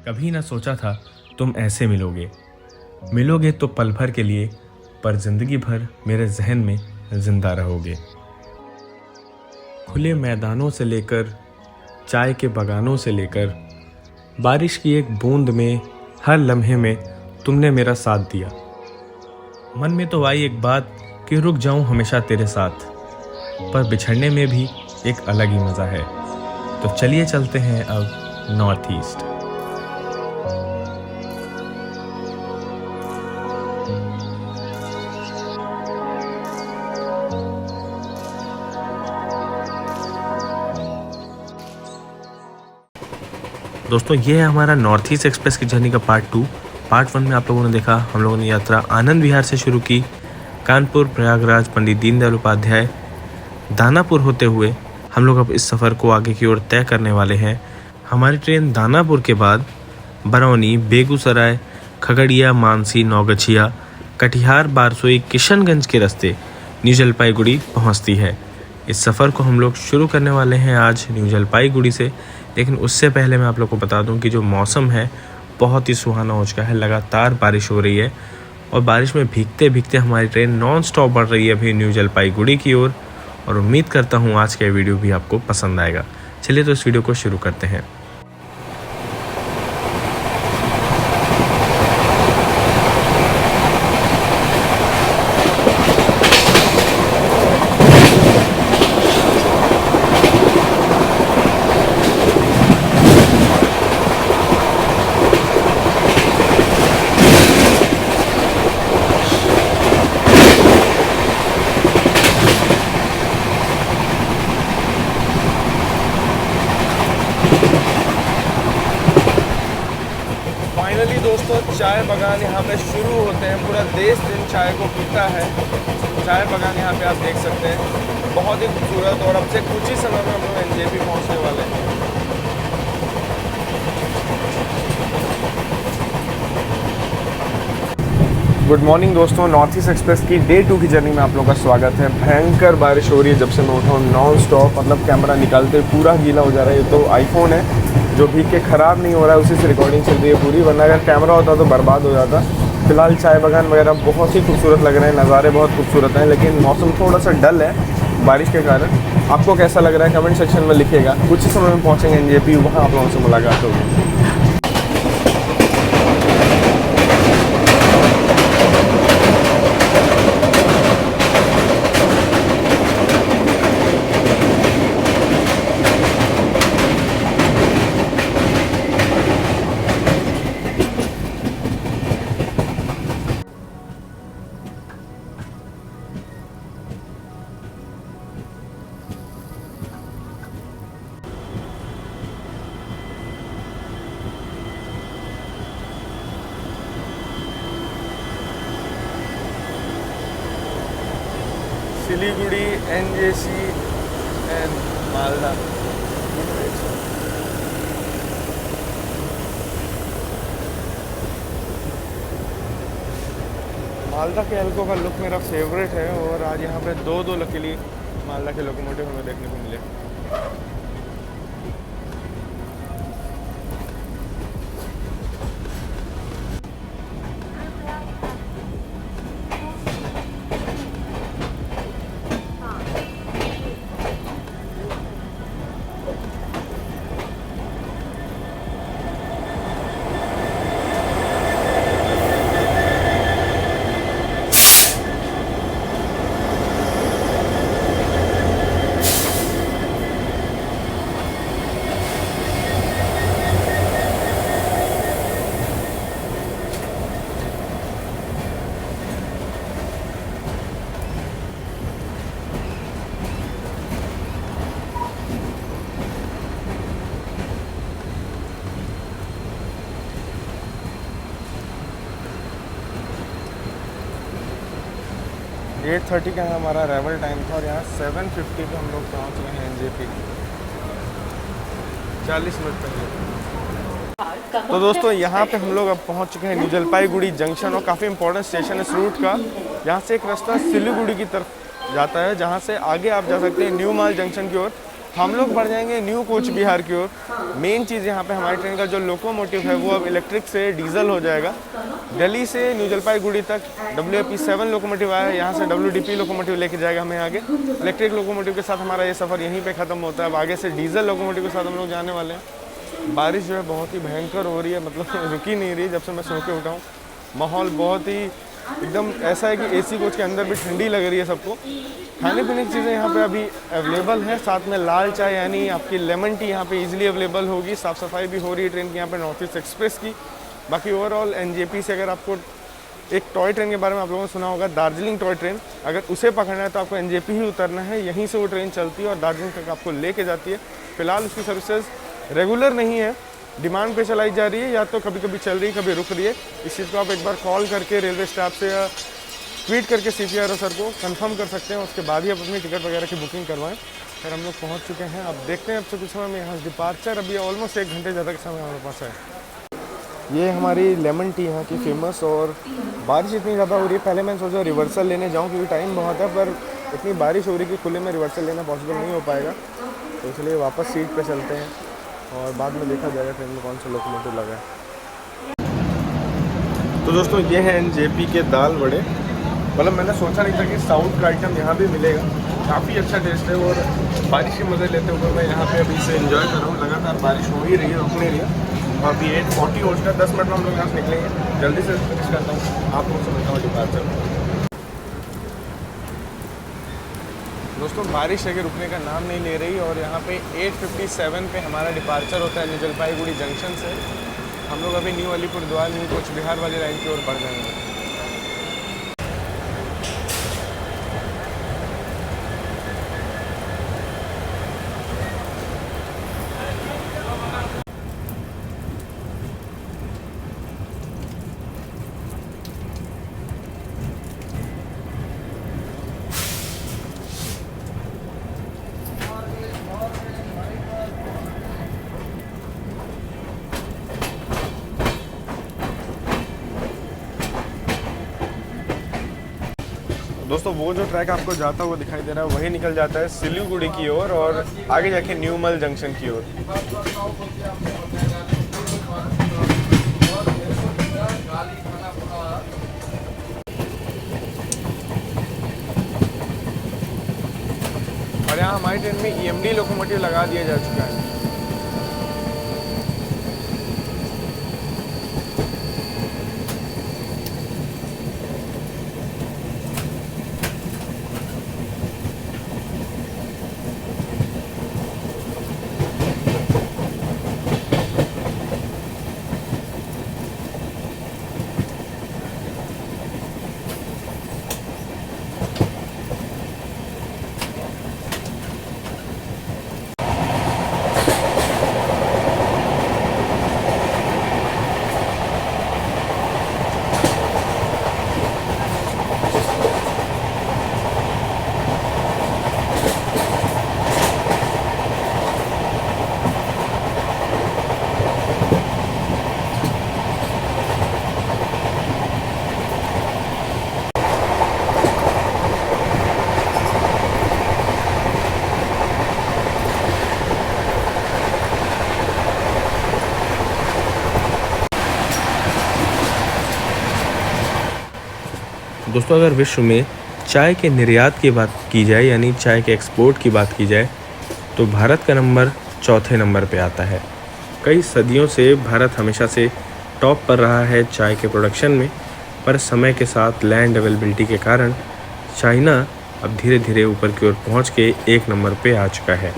कभी ना सोचा था तुम ऐसे मिलोगे तो पल भर के लिए, पर जिंदगी भर मेरे जहन में जिंदा रहोगे। खुले मैदानों से लेकर, चाय के बगानों से लेकर, बारिश की एक बूंद में, हर लम्हे में तुमने मेरा साथ दिया। मन में तो आई एक बात कि रुक जाऊं हमेशा तेरे साथ, पर बिछड़ने में भी एक अलग ही मज़ा है। तो चलिए चलते हैं अब नॉर्थ ईस्ट। दोस्तों, ये है हमारा नॉर्थ ईस्ट एक्सप्रेस की जर्नी का पार्ट 2। पार्ट 1 में आप लोगों ने देखा, हम लोगों ने यात्रा आनंद विहार से शुरू की, कानपुर, प्रयागराज, पंडित दीनदयाल उपाध्याय, दानापुर होते हुए हम लोग अब इस सफ़र को आगे की ओर तय करने वाले हैं। हमारी ट्रेन दानापुर के बाद बरौनी, बेगूसराय, खगड़िया, मानसी, नौगछिया, कटिहार, बारसोई, किशनगंज के रास्ते न्यू जलपाईगुड़ी पहुंचती है। इस सफ़र को हम लोग शुरू करने वाले हैं आज न्यू जलपाईगुड़ी से। लेकिन उससे पहले मैं आप लोग को बता दूं कि जो मौसम है बहुत ही सुहाना हो चुका है। लगातार बारिश हो रही है और बारिश में भीगते भीगते हमारी ट्रेन नॉन स्टॉप बढ़ रही है अभी न्यू जलपाईगुड़ी की ओर। और उम्मीद करता हूँ आज का वीडियो भी आपको पसंद आएगा। चलिए तो इस वीडियो को शुरू करते हैं। फाइनली दोस्तों, चाय बागान यहाँ पे शुरू होते हैं। पूरा देश दिन चाय को पीता है। चाय बागान यहाँ पे आप देख सकते हैं, बहुत ही खूबसूरत। और अब से कुछ ही समय में हम लोग एनजेपी पहुँचने वाले हैं। गुड मॉर्निंग दोस्तों, नॉर्थ ईस्ट एक्सप्रेस की डे 2 की जर्नी में आप लोगों का स्वागत है। भयंकर बारिश हो रही है जब से मैं उठा हूँ, नॉन स्टॉप। मतलब कैमरा निकालते पूरा गीला हो जा रहा है। ये तो आईफोन है जो भीग के ख़राब नहीं हो रहा है, उसी से रिकॉर्डिंग चल रही है पूरी, वरना अगर कैमरा होता तो बर्बाद हो जाता। फिलहाल चाय बागान वगैरह बहुत ही खूबसूरत लग रहे हैं, नज़ारे बहुत खूबसूरत हैं, लेकिन मौसम थोड़ा सा डल है बारिश के कारण। आपको कैसा लग रहा है कमेंट सेक्शन में लिखिएगा। कुछ ही समय में पहुँचेंगे एनजेपी, वहाँ आप लोगों से मुलाकात होगी। Siliguri, NJC and Malda. मालदा के एल्को का लुक मेरा फेवरेट है और आज यहाँ पे दो लकीली मालदा के लोकोमोटिव हमें देखने को मिले। एट 8:30 का हमारा अराइवल टाइम था और यहाँ 7:50 पे हम लोग पहुँच गए हैं एनजेपी। 40 मिनट पहले। तो दोस्तों, यहाँ पे हम लोग अब पहुँच चुके हैं न्यू जलपाईगुड़ी जंक्शन, और काफ़ी इंपॉर्टेंट स्टेशन है इस रूट का। यहाँ से एक रास्ता सिलीगुड़ी की तरफ जाता है, जहाँ से आगे आप जा सकते हैं न्यू माल जंक्शन की ओर। हम लोग बढ़ जाएंगे न्यू कोच बिहार की ओर। मेन चीज़ यहाँ पे हमारी ट्रेन का जो लोकोमोटिव है वो अब इलेक्ट्रिक से डीजल हो जाएगा। दिल्ली से न्यू जलपाईगुड़ी तक WP7 लोकोमोटिव आया है, यहाँ से WDP लोकोमोटिव लेके जाएगा हमें आगे। इलेक्ट्रिक लोकोमोटिव के साथ हमारा ये सफ़र यहीं पे ख़त्म होता है। अब आगे से डीजल लोकोमोटिव के साथ हम लोग जाने वाले हैं। बारिश जो है बहुत ही भयंकर हो रही है, मतलब रुकी नहीं रही जब से मैं सो के उठा हूँ। माहौल बहुत ही एकदम ऐसा है कि AC कोच के अंदर भी ठंडी लग रही है सबको। खाने पीने की चीज़ें यहाँ पे अभी अवेलेबल है, साथ में लाल चाय यानी आपकी लेमन टी यहाँ पे इजीली अवेलेबल होगी। साफ़ सफाई भी हो रही है ट्रेन की यहाँ पे नॉर्थ ईस्ट एक्सप्रेस की। बाकी ओवरऑल NJP से अगर आपको एक टॉय ट्रेन के बारे में आप लोगों ने सुना होगा, दार्जिलिंग टॉय ट्रेन, अगर उसे पकड़ना है तो आपको NJP ही उतरना है। यहीं से वो ट्रेन चलती है और दार्जिलिंग तक आपको लेके जाती है। फिलहाल उसकी सर्विसेज रेगुलर नहीं है, डिमांड पे चलाई जा रही है, या तो कभी कभी चल रही है कभी रुक रही है। इस चीज़ को आप एक बार कॉल करके रेलवे स्टाफ से या ट्वीट करके CPRO सर को कंफर्म कर सकते हैं, उसके बाद ही आप अपनी टिकट वगैरह की बुकिंग करवाएं। फिर हम लोग पहुंच चुके हैं, अब देखते हैं अब से कुछ समय में यहाँ डिपार्चर। अभी ऑलमोस्ट 1 घंटे ज़्यादा का समय हमारे पास है। ये हमारी लेमन टी यहाँ की फेमस, और बारिश इतनी ज़्यादा हो रही है, पहले मैंने सोचा रिवर्सल लेने जाऊँ क्योंकि टाइम बहुत है, पर इतनी बारिश हो रही है कि खुले में रिवर्सल लेना पॉसिबल नहीं हो पाएगा, तो इसलिए वापस सीट पर चलते हैं और बाद में देखा जाएगा ट्रेन में कौन सा लोकोमोटिव लगा है। तो दोस्तों ये है NJP के दाल वड़े। मतलब मैंने सोचा नहीं था कि साउथ का आइटम यहाँ भी मिलेगा। काफ़ी अच्छा टेस्ट है और बारिश के मज़े लेते हुए मैं यहाँ पे अभी से एंजॉय कर रहा हूँ। लगातार बारिश हो ही रही है, रुक नहीं रही है। और अभी 8:40 हो चुका है, 10 मिनट में हम लोग यहाँ से निकलेंगे। जल्दी से फिनिश करता हूँ, आप लोग समझता हूँ डिपार्चर। दोस्तों बारिश अगर रुकने का नाम नहीं ले रही और यहाँ पे 8:57 पे हमारा डिपार्चर होता है न्यू जलपाईगुड़ी जंक्शन से। हम लोग अभी new Alipurduar new coach Bihar वाली लाइन की ओर बढ़ जाएंगे। दोस्तों वो जो ट्रैक आपको जाता हुआ दिखाई दे रहा है वही निकल जाता है सिलीगुड़ी की ओर और आगे जाके न्यूमल जंक्शन की ओर। और यहाँ हमारी ट्रेन में EMD लोकोमोटिव लगा दिया जा चुका है। दोस्तों अगर विश्व में चाय के निर्यात की बात की जाए यानी चाय के एक्सपोर्ट की बात की जाए तो भारत का नंबर चौथे नंबर पे आता है। कई सदियों से भारत हमेशा से टॉप पर रहा है चाय के प्रोडक्शन में, पर समय के साथ लैंड अवेलेबिलिटी के कारण चाइना अब धीरे धीरे ऊपर की ओर पहुंच के 1 नंबर पे आ चुका है।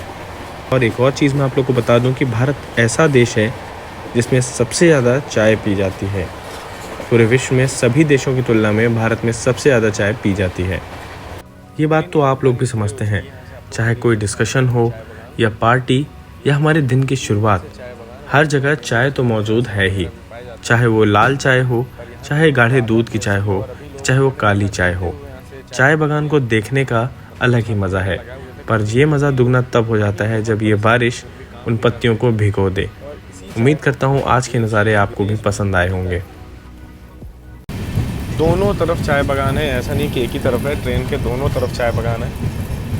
और एक और चीज़ मैं आप लोग को बता दूं कि भारत ऐसा देश है जिसमें सबसे ज़्यादा चाय पी जाती है। पूरे विश्व में सभी देशों की तुलना में भारत में सबसे ज़्यादा चाय पी जाती है। ये बात तो आप लोग भी समझते हैं, चाहे कोई डिस्कशन हो या पार्टी या हमारे दिन की शुरुआत, हर जगह चाय तो मौजूद है ही। चाहे वो लाल चाय हो, चाहे गाढ़े दूध की चाय हो, चाहे वो काली चाय हो। चाय बागान को देखने का अलग ही मज़ा है, पर ये मज़ा दुगना तब हो जाता है जब ये बारिश उन पत्तियों को भिगो दे। उम्मीद करता हूँ आज के नज़ारे आपको भी पसंद आए होंगे। दोनों तरफ चाय बागान है, ऐसा नहीं कि एक ही तरफ है, ट्रेन के दोनों तरफ चाय बागान है।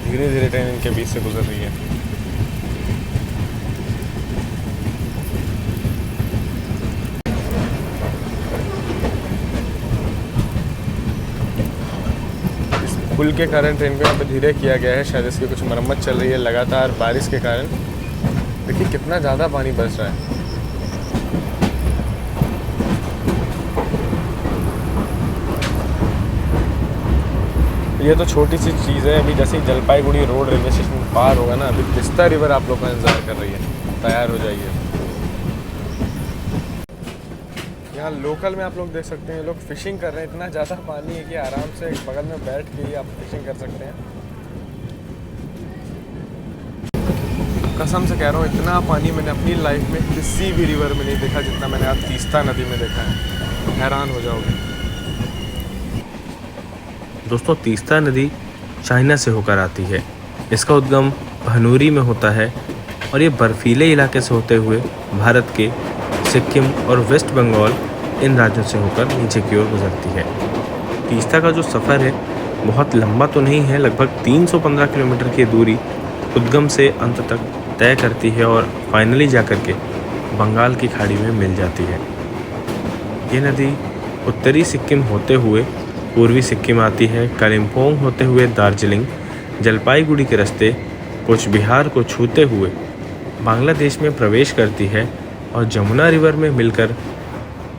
धीरे धीरे ट्रेन इनके बीच से गुजर रही है। पुल के कारण ट्रेन को यहाँ पे धीरे किया गया है, शायद इसकी कुछ मरम्मत चल रही है लगातार बारिश के कारण। देखिए कितना ज़्यादा पानी बरस रहा है। ये तो छोटी सी चीज़ है, अभी जैसे ही जलपाईगुड़ी रोड रेलवे स्टेशन पार होगा ना, अभी तिस्ता रिवर आप लोग का इंतज़ार कर रही है, तैयार हो जाइए। यहाँ लोकल में आप लोग देख सकते हैं लोग फिशिंग कर रहे हैं, इतना ज़्यादा पानी है कि आराम से बगल में बैठ के ही आप फिशिंग कर सकते हैं। कसम से कह रहा हूँ इतना पानी मैंने अपनी लाइफ में किसी भी रिवर में नहीं देखा जितना मैंने आज तीस्ता नदी में देखा है, हैरान हो जाओगे। दोस्तों तीस्ता नदी चाइना से होकर आती है। इसका उद्गम भनूरी में होता है और ये बर्फीले इलाके से होते हुए भारत के सिक्किम और वेस्ट बंगाल इन राज्यों से होकर नीचे की ओर गुजरती है। तीस्ता का जो सफ़र है बहुत लंबा तो नहीं है, लगभग 315 किलोमीटर की दूरी उद्गम से अंत तक तय करती है और फाइनली जाकर के बंगाल की खाड़ी में मिल जाती है। ये नदी उत्तरी सिक्किम होते हुए पूर्वी सिक्किम आती है, कालिम्पोंग होते हुए दार्जिलिंग, जलपाईगुड़ी के रास्ते कूच बिहार को छूते हुए बांग्लादेश में प्रवेश करती है और जमुना रिवर में मिलकर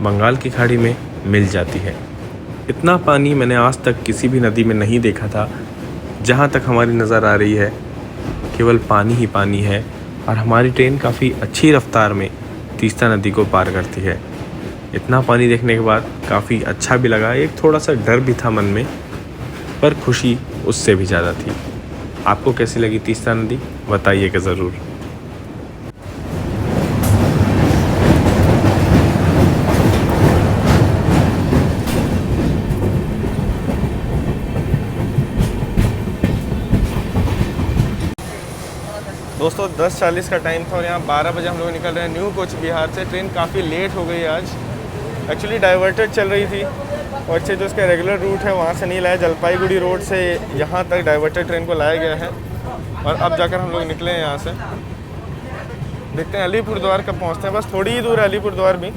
बंगाल की खाड़ी में मिल जाती है। इतना पानी मैंने आज तक किसी भी नदी में नहीं देखा था। जहाँ तक हमारी नज़र आ रही है केवल पानी ही पानी है और हमारी ट्रेन काफ़ी अच्छी रफ्तार में तीस्ता नदी को पार करती है। इतना पानी देखने के बाद काफ़ी अच्छा भी लगा, एक थोड़ा सा डर भी था मन में, पर खुशी उससे भी ज़्यादा थी। आपको कैसी लगी तीस्ता नदी बताइएगा ज़रूर। दोस्तों 10:40 का टाइम था और यहाँ 12 बजे हम लोग निकल रहे हैं न्यू कोच बिहार से। ट्रेन काफ़ी लेट हो गई आज, एक्चुअली डाइवर्टेड चल रही थी और अच्छे जो उसका रेगुलर रूट है वहाँ से नहीं लाया, जलपाईगुड़ी रोड से यहाँ तक डाइवर्टेड ट्रेन को लाया गया है और अब जाकर हम लोग निकले हैं यहाँ से। देखते हैं अलीपुर द्वार कब पहुँचते हैं, बस थोड़ी ही दूर है अलीपुर द्वार भी।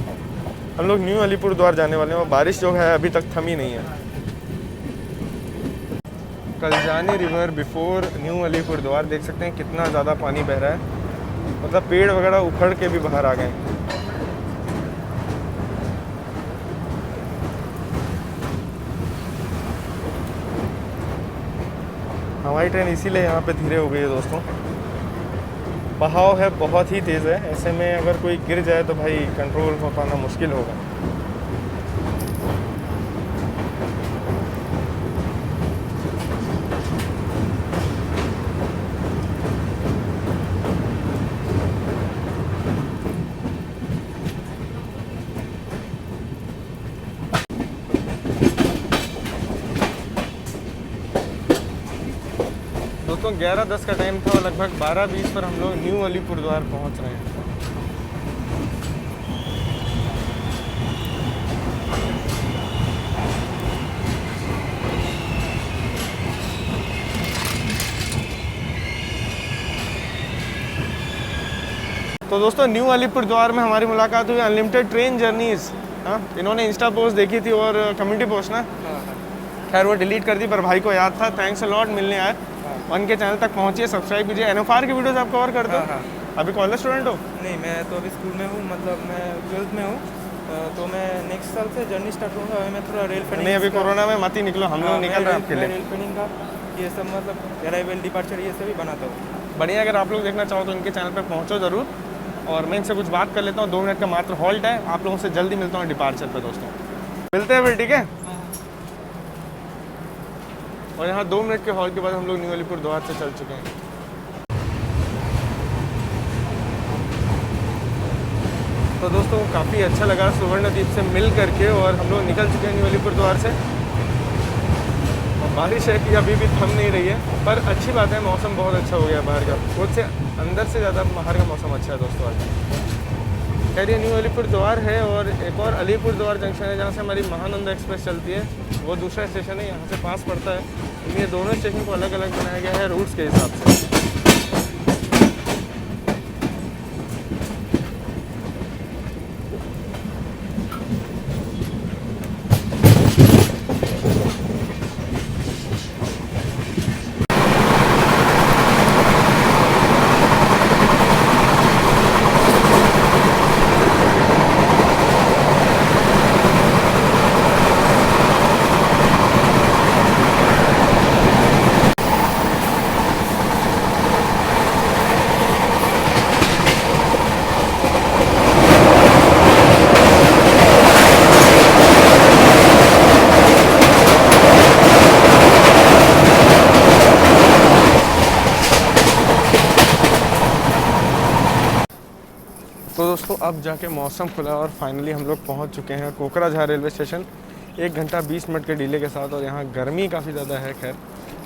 हम लोग न्यू अलीपुर द्वार जाने वाले हैं और बारिश जो है अभी तक थमी नहीं है। कलजानी रिवर बिफोर न्यू अलीपुर द्वार, देख सकते हैं कितना ज़्यादा पानी बह रहा है, मतलब पेड़ वगैरह उखड़ के भी बाहर आ गए। हमारी ट्रेन इसीलिए यहाँ पे धीरे हो गई है दोस्तों, बहाव है बहुत ही तेज़ है, ऐसे में अगर कोई गिर जाए तो भाई कंट्रोल हो पाना मुश्किल होगा। दोस्तों 11:10 का टाइम था और लगभग 12:20 पर हम लोग न्यू अलीपुर द्वार पहुँच रहे हैं। तो दोस्तों न्यू अलीपुर द्वार में हमारी मुलाकात हुई अनलिमिटेड ट्रेन जर्नीज़। हाँ, इन्होंने इंस्टा पोस्ट देखी थी और कम्युनिटी पोस्ट ना, खैर वो डिलीट कर दी, पर भाई को याद था, थैंक्स अ लॉट, मिलने आए। उनके चैनल तक पहुंचिए, सब्सक्राइब कीजिए। एनएफआर की वीडियोस आप कवर करते हो? अभी कॉलेज स्टूडेंट हो? नहीं, मैं तो अभी स्कूल में हूँ, मतलब मैं 12th में हूँ, तो मैं नेक्स्ट साल से जर्नी स्टार्ट करूँगा। मैं थोड़ा रेल फनिंग, नहीं अभी कोरोना में मत ही निकलो, हम लोग निकल रहे हैं आपके लिए। रेल फनिंग का ये सब, मतलब अराइवल डिपार्चर ये सब भी बनाता हूँ। बढ़िया, अगर आप लोग देखना चाहो तो इनके चैनल पर पहुँचो ज़रूर। और मैं इनसे कुछ बात कर लेता हूँ, 2 मिनट का मात्र हॉल्ट है, आप लोगों से जल्दी मिलता हूँ डिपार्चर पर दोस्तों। मिलते हैं फिर, ठीक है? और यहाँ 2 मिनट के हॉल्ट के बाद हम लोग न्यू अलीपुर द्वार से चल चुके हैं। तो दोस्तों काफ़ी अच्छा लगा सुवर्णद्वीप से मिल करके, और हम लोग निकल चुके हैं न्यू अलीपुर द्वार से। और बारिश है कि अभी भी थम नहीं रही है, पर अच्छी बात है, मौसम बहुत अच्छा हो गया बाहर का, खुद से अंदर से ज़्यादा बाहर का मौसम अच्छा है दोस्तों आज। खैर ये न्यू अलीपुर द्वार है और एक और अलीपुर द्वार जंक्शन है जहाँ से हमारी महानंदा एक्सप्रेस चलती है, वो दूसरा स्टेशन है, यहाँ से पास पड़ता है। ये दोनों स्टेशन को अलग अलग बनाया गया है रूट्स के हिसाब से। अब जाके मौसम खुला और फाइनली हम लोग पहुंच चुके हैं कोकराझार रेलवे स्टेशन 1 घंटा 20 मिनट के डिले के साथ। और यहाँ गर्मी काफ़ी ज़्यादा है। खैर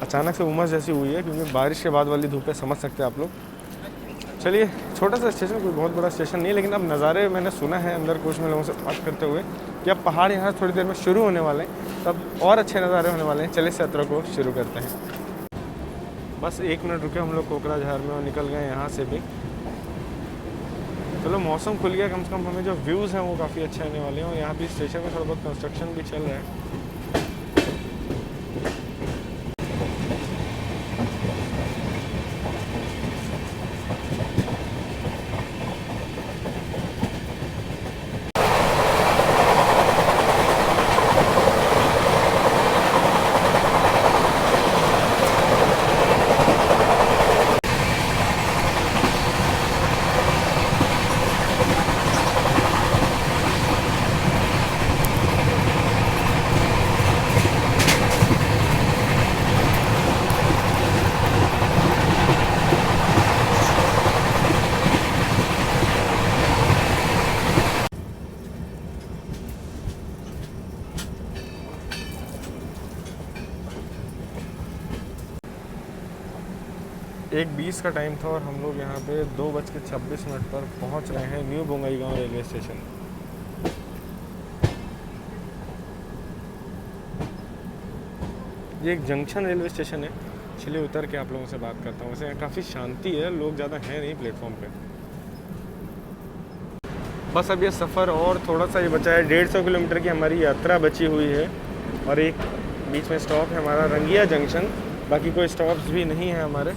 अचानक से उमस जैसी हुई है क्योंकि बारिश के बाद वाली धूप है, समझ सकते हैं आप लोग। चलिए, छोटा सा स्टेशन, कोई बहुत बड़ा स्टेशन नहीं, लेकिन अब नज़ारे मैंने सुना है अंदर कोच में लोगों से बात करते हुए कि अब पहाड़ यहाँ थोड़ी देर में शुरू होने वाले हैं, तब और अच्छे नज़ारे होने वाले हैं। चलिए इस यात्रा को शुरू करते हैं। बस 1 मिनट रुके हम लोग कोकराझार में और निकल गए यहाँ से भी। चलो मौसम खुल गया, कम से कम हमें जो व्यूज़ हैं वो काफ़ी अच्छे आने वाले हैं। और यहाँ भी स्टेशन में थोड़ा बहुत कंस्ट्रक्शन भी चल रहा है। एक 20 का टाइम था और हम लोग यहाँ पे 2:26 पर पहुँच रहे हैं न्यू बोंगईगांव रेलवे स्टेशन। ये एक जंक्शन रेलवे स्टेशन है। चलिए उतर के आप लोगों से बात करता हूँ। वैसे यहाँ काफ़ी शांति है, लोग ज़्यादा हैं नहीं प्लेटफॉर्म पे। बस अब ये सफ़र और थोड़ा सा ही बचा है। 150 किलोमीटर की हमारी यात्रा बची हुई है और एक बीच में स्टॉप है हमारा रंगिया जंक्शन। बाकी कोई स्टॉप्स भी नहीं है हमारे।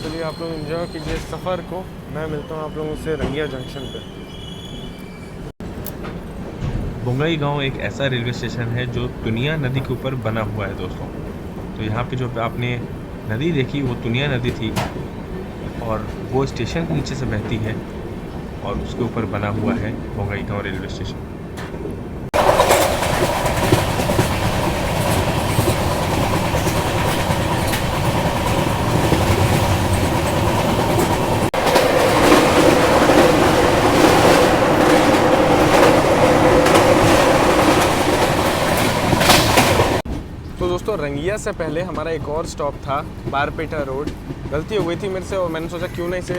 चलिए आप लोग एंजॉय कीजिए सफ़र को। मैं मिलता हूँ आप लोगों से रंगिया जंक्शन पे। बोंगईगांव एक ऐसा रेलवे स्टेशन है जो तुनिया नदी के ऊपर बना हुआ है दोस्तों। तो यहाँ पे जो आपने नदी देखी वो तुनिया नदी थी और वो स्टेशन के नीचे से बहती है और उसके ऊपर बना हुआ है बोंगईगांव रेलवे स्टेशन। दोस्तों रंगिया से पहले हमारा एक और स्टॉप था बारपेटा रोड। गलती हो गई थी मेरे से और मैंने सोचा क्यों ना इसे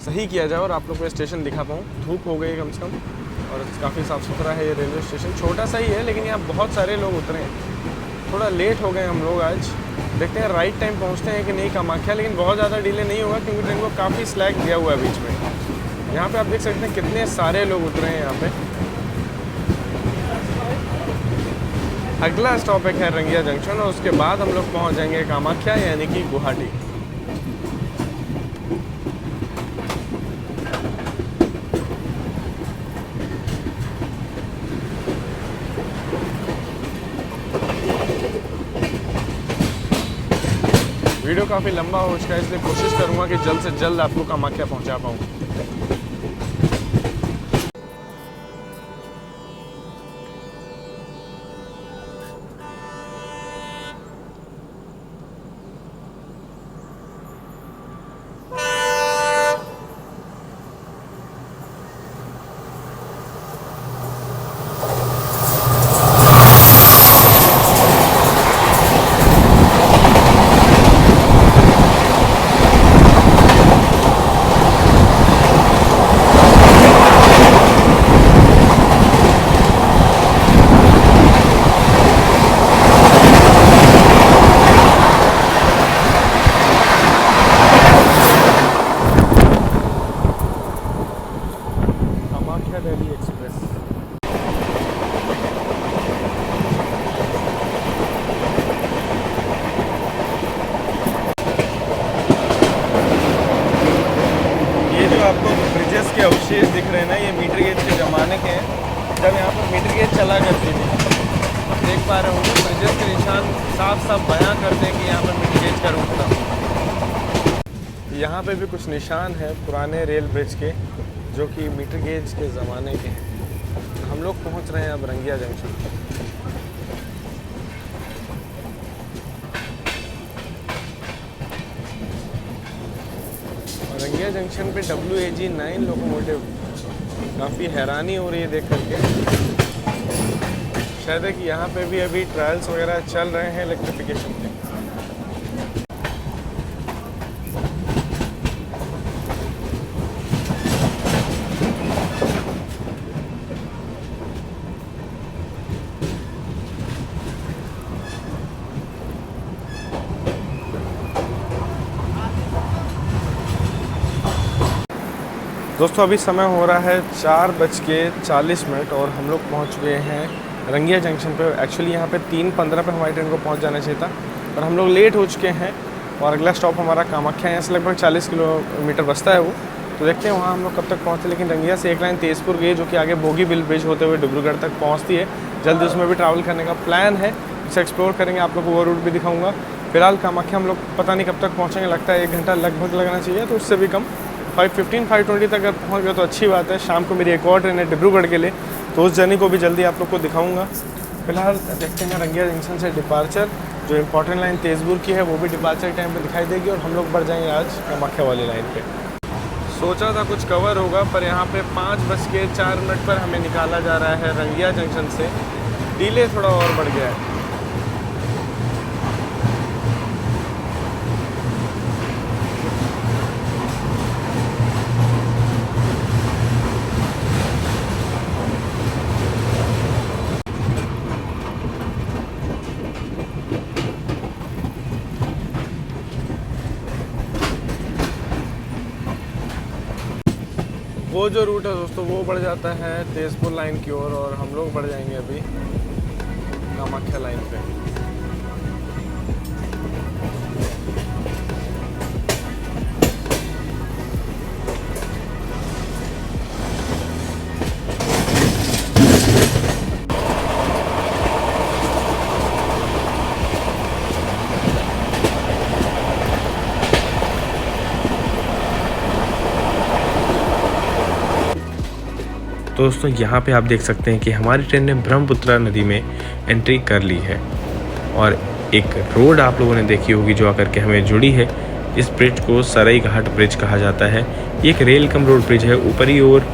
सही किया जाए और आप लोग को स्टेशन दिखा पाऊँ। धूप हो गई कम से कम और काफ़ी साफ़ सुथरा है ये रेलवे स्टेशन। छोटा सा ही है लेकिन यहाँ बहुत सारे लोग उतरे हैं। थोड़ा लेट हो गए हम लोग आज। देखते हैं राइट टाइम पहुँचते हैं कि नहीं कामाख्या, लेकिन बहुत ज़्यादा डिले नहीं होगा क्योंकि ट्रेन को काफ़ी स्लैक दिया हुआ है बीच में। यहाँ पर आप देख सकते हैं कितने सारे लोग उतरे हैं यहाँ पर। अगला स्टॉप है खैर रंगिया जंक्शन और उसके बाद हम लोग पहुंच जाएंगे कामाख्या यानी कि गुवाहाटी। वीडियो काफ़ी लंबा हो चुका है इसलिए कोशिश करूंगा कि जल्द से जल्द आपको कामाख्या पहुंचा पाऊँ। के अवशेष दिख रहे हैं ना, ये मीटर गेज के ज़माने के हैं जब यहाँ पर मीटर गेज चला करती थी। आप देख पा रहे होंगे ब्रिजेस के निशान साफ साफ बयां करते हैं कि यहाँ पर मीटर गेज का रूप था। यहाँ पे भी कुछ निशान है पुराने रेल ब्रिज के जो कि मीटर गेज के ज़माने के हैं। हम लोग पहुँच रहे हैं अब रंगिया जंक्शन। रंगिया जंक्शन पे WAG9 लोकोमोटिव, काफ़ी हैरानी हो रही है देख करके। शायद है कि यहाँ पे भी अभी ट्रायल्स वगैरह चल रहे हैं इलेक्ट्रिफिकेशन के। दोस्तों अभी समय हो रहा है 4:40 और हम लोग पहुंच गए हैं रंगिया जंक्शन पे। एक्चुअली यहाँ पे 3:15 पे हमारी ट्रेन को पहुंच जाना चाहिए था, पर हम लोग लेट हो चुके हैं और अगला स्टॉप हमारा कामाख्या, यहाँ से लगभग 40 किलोमीटर बसता है वो। तो देखते हैं वहाँ हम लोग कब तक पहुँचते। लेकिन रंगिया से एक लाइन तेज़पुर गई जो कि आगे बोगीबिल ब्रिज होते हुए डिब्रूगढ़ तक पहुँचती है। जल्दी उसमें भी ट्रैवल करने का प्लान है, उसे एक्सप्लोर करेंगे, आप लोग को वो रूट भी दिखाऊँगा। फिलहाल कामाख्या हम लोग पता नहीं कब तक पहुँचेंगे, लगता है 1 घंटा लगभग लगना चाहिए, तो उससे भी कम 5:15 5:20 तक अगर पहुँच गए तो अच्छी बात है। शाम को मेरी एक और ट्रेन है डिब्रूगढ़ के लिए, तो उस जर्नी को भी जल्दी आप लोग को दिखाऊंगा। फिलहाल देखते हैं रंगिया जंक्शन से डिपार्चर, जो इंपॉर्टेंट लाइन तेज़पुर की है वो भी डिपार्चर टाइम पे दिखाई देगी और हम लोग बढ़ जाएंगे आज कामाख्या वाली लाइन पे। सोचा था कुछ कवर होगा, पर यहाँ पे 5:04 पर हमें निकाला जा रहा है रंगिया जंक्शन से। डिले थोड़ा और बढ़ गया है। वो जो रूट है दोस्तों वो बढ़ जाता है तेज़पुर लाइन की ओर और हम लोग बढ़ जाएंगे अभी कामाख्या लाइन पे। तो दोस्तों यहाँ पे आप देख सकते हैं कि हमारी ट्रेन ने ब्रह्मपुत्रा नदी में एंट्री कर ली है और एक रोड आप लोगों ने देखी होगी जो आकर के हमें जुड़ी है। इस ब्रिज को सराई घाट ब्रिज कहा जाता है। ये एक रेल कम रोड ब्रिज है, ऊपरी ओर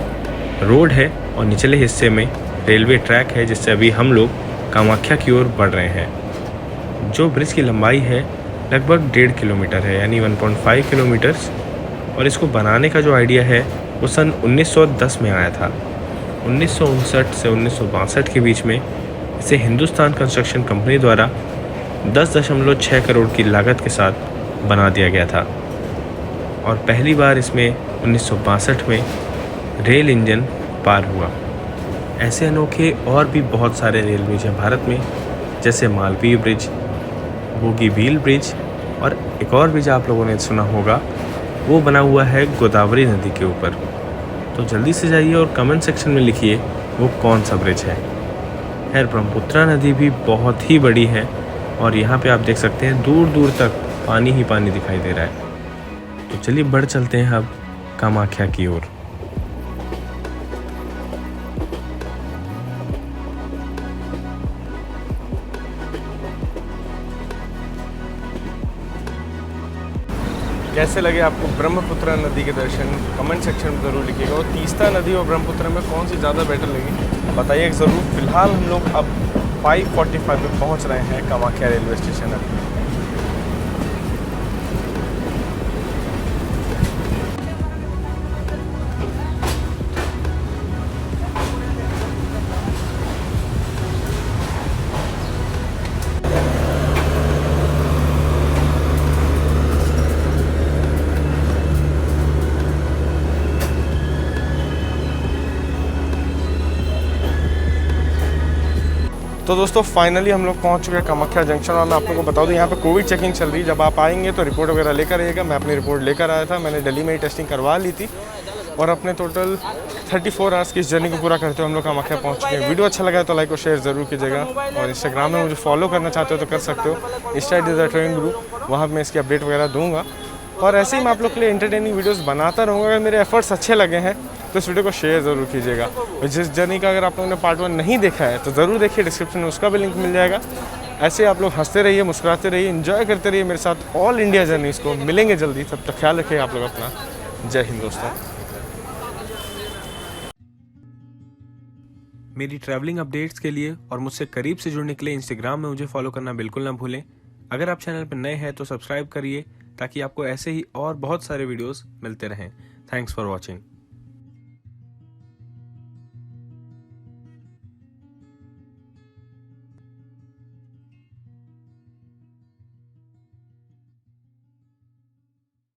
रोड है और निचले हिस्से में रेलवे ट्रैक है, जिससे अभी हम लोग कामाख्या की ओर बढ़ रहे हैं। जो ब्रिज की लंबाई है लगभग 1.5 किलोमीटर है, यानी 1.5 किलोमीटर्स। और इसको बनाने का जो आइडिया है वो सन 1910 में आया था। 1959 से 1962 के बीच में इसे हिंदुस्तान कंस्ट्रक्शन कंपनी द्वारा 10.6 करोड़ की लागत के साथ बना दिया गया था और पहली बार इसमें 1962 में रेल इंजन पार हुआ। ऐसे अनोखे और भी बहुत सारे रेल ब्रिज हैं भारत में, जैसे मालवीय ब्रिज, बोगीबील ब्रिज, और एक और ब्रिज आप लोगों ने सुना होगा वो बना हुआ है गोदावरी नदी के ऊपर। तो जल्दी से जाइए और कमेंट सेक्शन में लिखिए वो कौन सा ब्रिज है। खैर ब्रह्मपुत्रा नदी भी बहुत ही बड़ी है और यहाँ पे आप देख सकते हैं दूर दूर तक पानी ही पानी दिखाई दे रहा है। तो चलिए बढ़ चलते हैं अब कामाख्या की ओर। कैसे लगे आपको ब्रह्मपुत्रा नदी के दर्शन, कमेंट सेक्शन में ज़रूर लिखिएगा। और तीस्ता नदी और ब्रह्मपुत्रा में कौन सी ज़्यादा बेटर लगी बताइए ज़रूर। फिलहाल हम लोग अब 5:45 पे पहुंच रहे हैं कामाख्या रेलवे स्टेशन अभी। तो दोस्तों फाइनली हम लोग पहुंच चुके हैं कामाख्या जंक्शन और मैं आप लोगों को बता दूं यहाँ पे कोविड चेकिंग चल रही है। जब आप आएंगे तो रिपोर्ट वगैरह लेकर आइएगा। मैं अपनी रिपोर्ट लेकर आया था, मैंने दिल्ली में ही टेस्टिंग करवा ली थी और अपने टोटल 34 आवर्स की इस जर्नी को पूरा करते हुए हम लोग कामाख्या पहुँच चुके हैं। वीडियो अच्छा लगा तो लाइक और शेयर ज़रूर कीजिएगा और इंस्टाग्राम में मुझे फॉलो करना चाहते हो तो कर सकते हो। इंस्टा द ट्रेन ग्रुप, वहाँ मैं इसकी अपडेट वगैरह दूँगा और ऐसे ही मैं आप लोग के लिए एंटरटेनिंग वीडियोस बनाता रहूँगा। अगर मेरे एफर्ट्स अच्छे लगे हैं तो इस वीडियो को शेयर ज़रूर कीजिएगा। और जिस जर्नी का अगर आप लोगों ने पार्ट 1 नहीं देखा है तो ज़रूर देखिए, डिस्क्रिप्शन में उसका भी लिंक मिल जाएगा। ऐसे आप लोग हंसते रहिए, मुस्कुराते रहिए, एंजॉय करते रहिए मेरे साथ ऑल इंडिया जर्नीज़ को। मिलेंगे जल्दी, तब तक ख्याल रखिए आप लोग अपना। जय हिंद दोस्तों। मेरी ट्रैवलिंग अपडेट्स के लिए और मुझसे करीब से जुड़ने के लिए इंस्टाग्राम में मुझे फॉलो करना बिल्कुल ना भूलें। अगर आप चैनल पर नए हैं तो सब्सक्राइब करिए ताकि आपको ऐसे ही और बहुत सारे वीडियोस मिलते रहें। Thanks for watching.